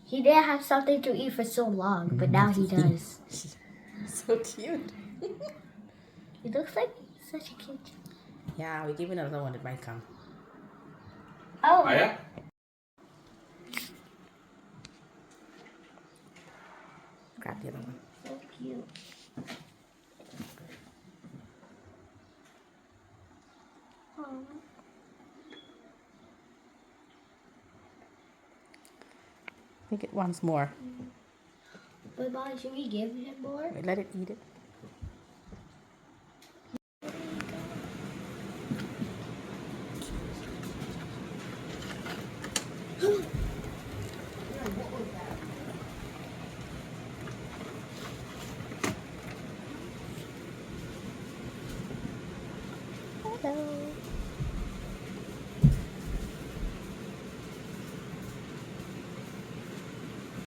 He didn't have something to eat for so long, but now he does. So cute. He looks like such a cute. Yeah, we give another one that might come. Oh, Ayah? Grab the other one. so cute. Oh. I think it wants more. But Mom, should we give him more? Wait, let it eat it.